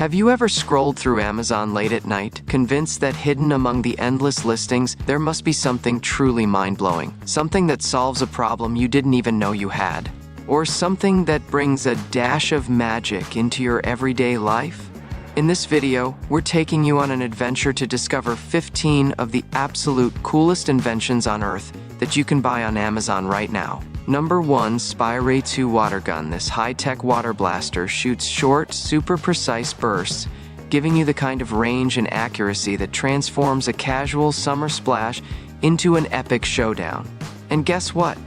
Have you ever scrolled through Amazon late at night, convinced that hidden among the endless listings, there must be something truly mind-blowing? Something that solves a problem you didn't even know you had? Or something that brings a dash of magic into your everyday life? In this video, we're taking you on an adventure to discover 15 of the absolute coolest inventions on Earth that you can buy on Amazon right now. Number 1, SpyraTwo Water Gun. This high-tech water blaster shoots short, super precise bursts, giving you the kind of range and accuracy that transforms a casual summer splash into an epic showdown. And guess what?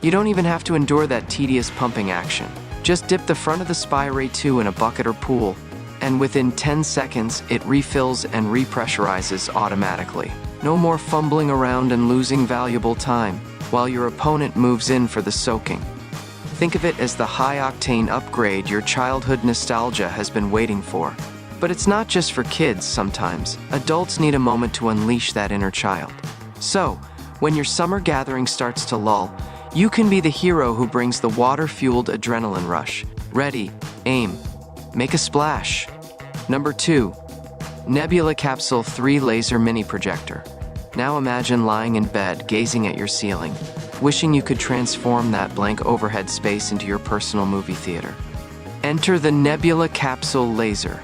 You don't even have to endure that tedious pumping action. Just dip the front of the SpyraTwo in a bucket or pool, and within 10 seconds, it refills and repressurizes automatically. No more fumbling around and losing valuable time while your opponent moves in for the soaking. Think of it as the high-octane upgrade your childhood nostalgia has been waiting for. But it's not just for kids sometimes. Adults need a moment to unleash that inner child. So, when your summer gathering starts to lull, you can be the hero who brings the water-fueled adrenaline rush. Ready, aim, make a splash. Number 2, Nebula Capsule 3 Laser Mini Projector. Now imagine lying in bed, gazing at your ceiling, wishing you could transform that blank overhead space into your personal movie theater. Enter the Nebula Capsule Laser,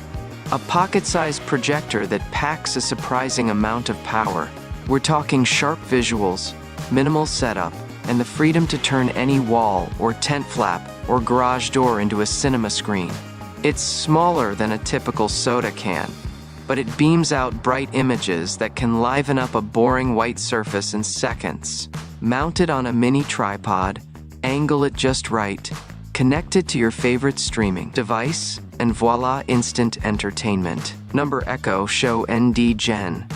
a pocket-sized projector that packs a surprising amount of power. We're talking sharp visuals, minimal setup, and the freedom to turn any wall or tent flap or garage door into a cinema screen. It's smaller than a typical soda can, but it beams out bright images that can liven up a boring white surface in seconds. Mount it on a mini tripod, angle it just right, connect it to your favorite streaming device, and voila, instant entertainment. Number Echo Show ND Gen.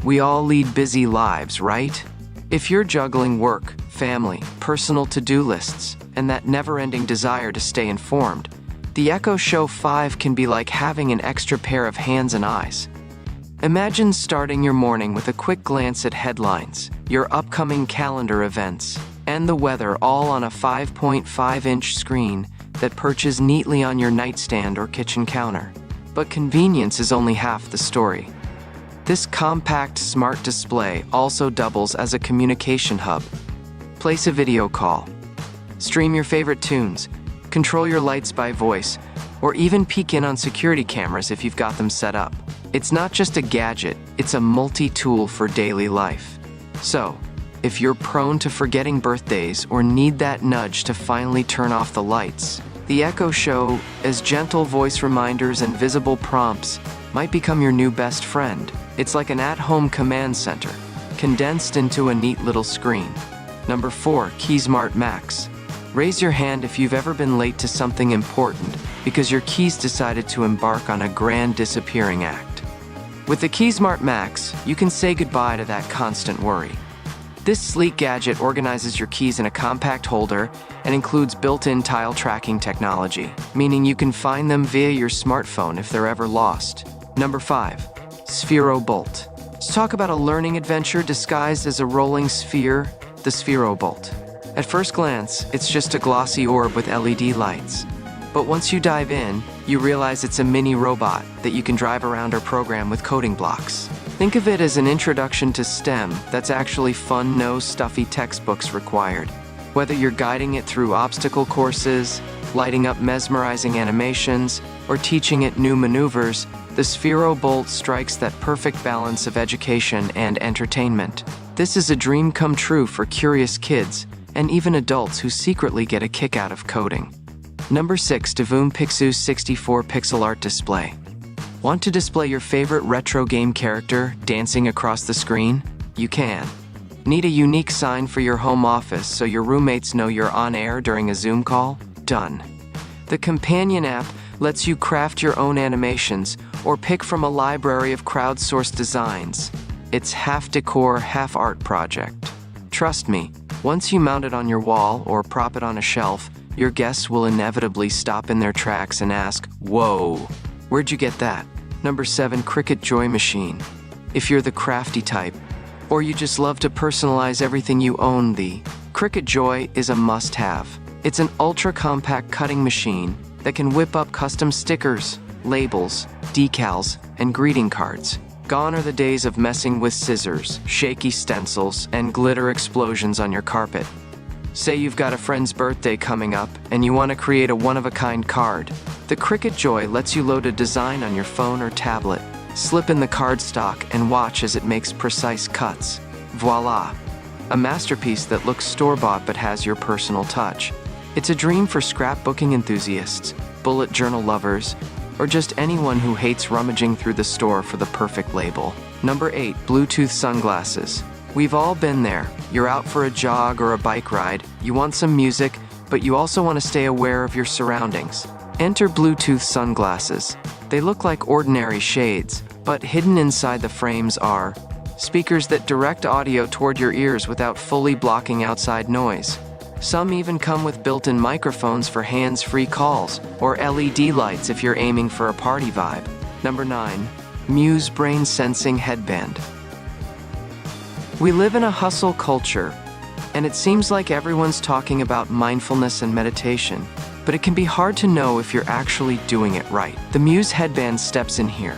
We all lead busy lives, right? If you're juggling work, family, personal to-do lists, and that never-ending desire to stay informed, the Echo Show 5 can be like having an extra pair of hands and eyes. Imagine starting your morning with a quick glance at headlines, your upcoming calendar events, and the weather all on a 5.5-inch screen that perches neatly on your nightstand or kitchen counter. But convenience is only half the story. This compact smart display also doubles as a communication hub. Place a video call, stream your favorite tunes, control your lights by voice, or even peek in on security cameras if you've got them set up. It's not just a gadget, it's a multi-tool for daily life. So, if you're prone to forgetting birthdays or need that nudge to finally turn off the lights, the Echo Show, as gentle voice reminders and visible prompts, might become your new best friend. It's like an at-home command center, condensed into a neat little screen. Number 4, KeySmart Max. Raise your hand if you've ever been late to something important because your keys decided to embark on a grand disappearing act. With the KeySmart Max, you can say goodbye to that constant worry. This sleek gadget organizes your keys in a compact holder and includes built-in tile tracking technology, meaning you can find them via your smartphone if they're ever lost. Number 5, Sphero BOLT. Let's talk about a learning adventure disguised as a rolling sphere, the Sphero BOLT. At first glance, it's just a glossy orb with LED lights. But once you dive in, you realize it's a mini robot that you can drive around or program with coding blocks. Think of it as an introduction to STEM that's actually fun, no stuffy textbooks required. Whether you're guiding it through obstacle courses, lighting up mesmerizing animations, or teaching it new maneuvers, the Sphero BOLT strikes that perfect balance of education and entertainment. This is a dream come true for curious kids and even adults who secretly get a kick out of coding. Number 6, Davoom Pixoo 64 Pixel Art Display. Want to display your favorite retro game character dancing across the screen? You can. Need a unique sign for your home office so your roommates know you're on air during a Zoom call? Done. The companion app lets you craft your own animations or pick from a library of crowdsourced designs. It's half decor, half art project. Trust me, once you mount it on your wall or prop it on a shelf, your guests will inevitably stop in their tracks and ask, "Whoa, where'd you get that?" Number 7, Cricut Joy Machine. If you're the crafty type, or you just love to personalize everything you own, the Cricut Joy is a must-have. It's an ultra-compact cutting machine that can whip up custom stickers, labels, decals, and greeting cards. Gone are the days of messing with scissors, shaky stencils, and glitter explosions on your carpet. Say you've got a friend's birthday coming up and you want to create a one-of-a-kind card. The Cricut Joy lets you load a design on your phone or tablet, slip in the cardstock, and watch as it makes precise cuts. Voila! A masterpiece that looks store-bought but has your personal touch. It's a dream for scrapbooking enthusiasts, bullet journal lovers, or just anyone who hates rummaging through the store for the perfect label. Number 8. Bluetooth sunglasses. We've all been there. You're out for a jog or a bike ride, you want some music, but you also want to stay aware of your surroundings. Enter Bluetooth sunglasses. They look like ordinary shades, but hidden inside the frames are speakers that direct audio toward your ears without fully blocking outside noise. Some even come with built-in microphones for hands-free calls, or LED lights if you're aiming for a party vibe. Number 9. Muse Brain Sensing Headband. We live in a hustle culture, and it seems like everyone's talking about mindfulness and meditation, but it can be hard to know if you're actually doing it right. The Muse headband steps in here.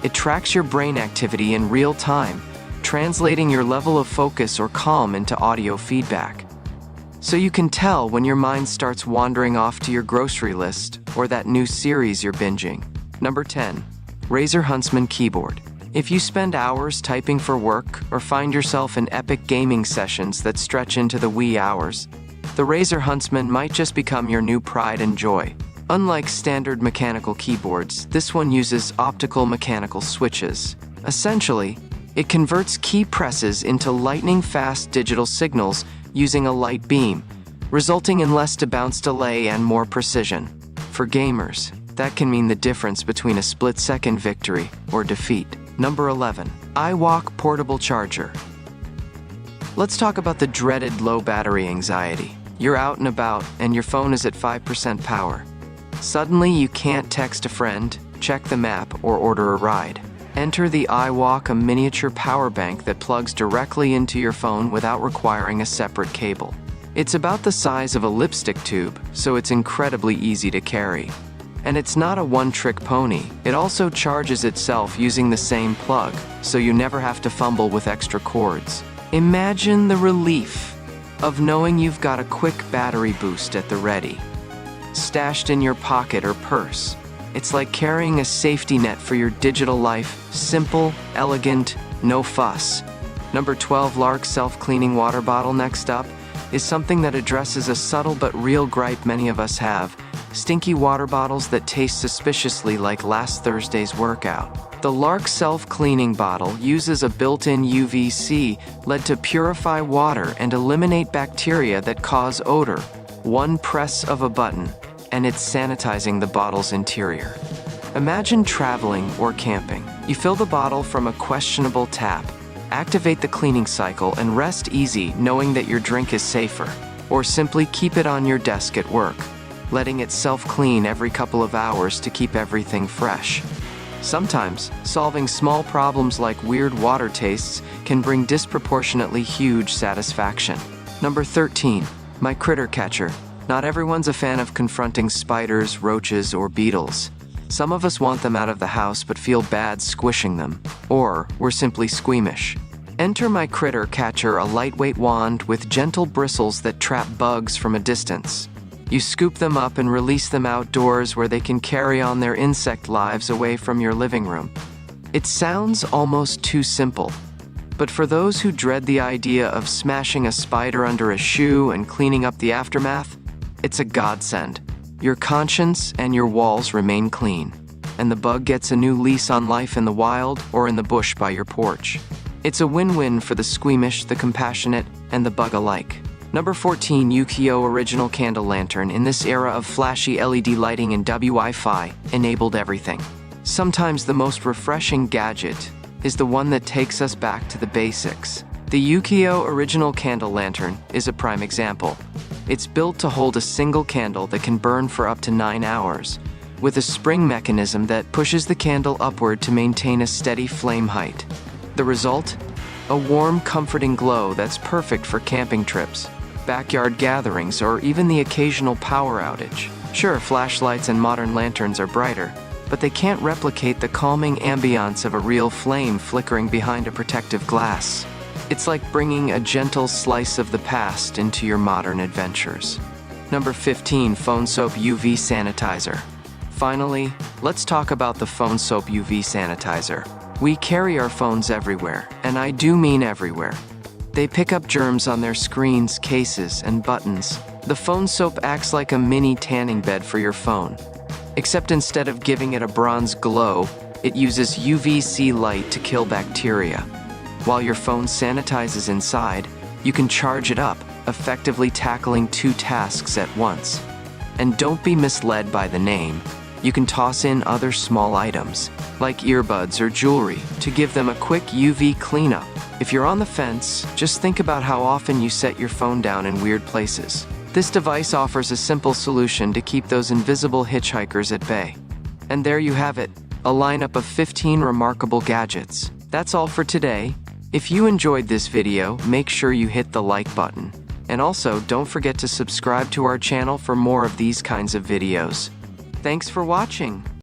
It tracks your brain activity in real time, translating your level of focus or calm into audio feedback. So you can tell when your mind starts wandering off to your grocery list or that new series you're binging. Number 10. Razer Huntsman Keyboard. If you spend hours typing for work or find yourself in epic gaming sessions that stretch into the wee hours, the Razer Huntsman might just become your new pride and joy. Unlike standard mechanical keyboards, this one uses optical mechanical switches. Essentially, it converts key presses into lightning-fast digital signals using a light beam, resulting in less to-bounce delay and more precision. For gamers, that can mean the difference between a split-second victory or defeat. Number 11. iWalk Portable Charger. Let's talk about the dreaded low battery anxiety. You're out and about, and your phone is at 5% power. Suddenly, you can't text a friend, check the map, or order a ride. Enter the iWalk, a miniature power bank that plugs directly into your phone without requiring a separate cable. It's about the size of a lipstick tube, so it's incredibly easy to carry. And it's not a one-trick pony. It also charges itself using the same plug, so you never have to fumble with extra cords. Imagine the relief of knowing you've got a quick battery boost at the ready, stashed in your pocket or purse. It's like carrying a safety net for your digital life. Simple, elegant, no fuss. Number 12. Lark Self-Cleaning Water Bottle. Next up is something that addresses a subtle but real gripe many of us have: stinky water bottles that taste suspiciously like last Thursday's workout. The Lark Self-Cleaning Bottle uses a built-in UVC LED to purify water and eliminate bacteria that cause odor. One press of a button, and it's sanitizing the bottle's interior. Imagine traveling or camping. You fill the bottle from a questionable tap, activate the cleaning cycle, and rest easy knowing that your drink is safer. Or simply keep it on your desk at work, letting it self-clean every couple of hours to keep everything fresh. Sometimes, solving small problems like weird water tastes can bring disproportionately huge satisfaction. Number 13. My Critter Catcher. Not everyone's a fan of confronting spiders, roaches, or beetles. Some of us want them out of the house but feel bad squishing them. Or we're simply squeamish. Enter My Critter Catcher, a lightweight wand with gentle bristles that trap bugs from a distance. You scoop them up and release them outdoors where they can carry on their insect lives away from your living room. It sounds almost too simple, but for those who dread the idea of smashing a spider under a shoe and cleaning up the aftermath, it's a godsend. Your conscience and your walls remain clean, and the bug gets a new lease on life in the wild or in the bush by your porch. It's a win-win for the squeamish, the compassionate, and the bug alike. Number 14. Yukio Original Candle Lantern. In this era of flashy LED lighting and Wi-Fi enabled everything, sometimes the most refreshing gadget is the one that takes us back to the basics. The Yukio Original Candle Lantern is a prime example. It's built to hold a single candle that can burn for up to 9 hours, with a spring mechanism that pushes the candle upward to maintain a steady flame height. The result? A warm, comforting glow that's perfect for camping trips, backyard gatherings, or even the occasional power outage. Sure, flashlights and modern lanterns are brighter, but they can't replicate the calming ambiance of a real flame flickering behind a protective glass. It's like bringing a gentle slice of the past into your modern adventures. Number 15, Phone Soap UV Sanitizer. Finally, let's talk about the Phone Soap UV Sanitizer. We carry our phones everywhere, and I do mean everywhere. They pick up germs on their screens, cases, and buttons. The phone soap acts like a mini tanning bed for your phone. Except instead of giving it a bronze glow, it uses UVC light to kill bacteria. While your phone sanitizes inside, you can charge it up, effectively tackling 2 tasks at once. And don't be misled by the name. You can toss in other small items, like earbuds or jewelry, to give them a quick UV cleanup. If you're on the fence, just think about how often you set your phone down in weird places. This device offers a simple solution to keep those invisible hitchhikers at bay. And there you have it, a lineup of 15 remarkable gadgets. That's all for today. If you enjoyed this video, make sure you hit the like button. And also, don't forget to subscribe to our channel for more of these kinds of videos. Thanks for watching.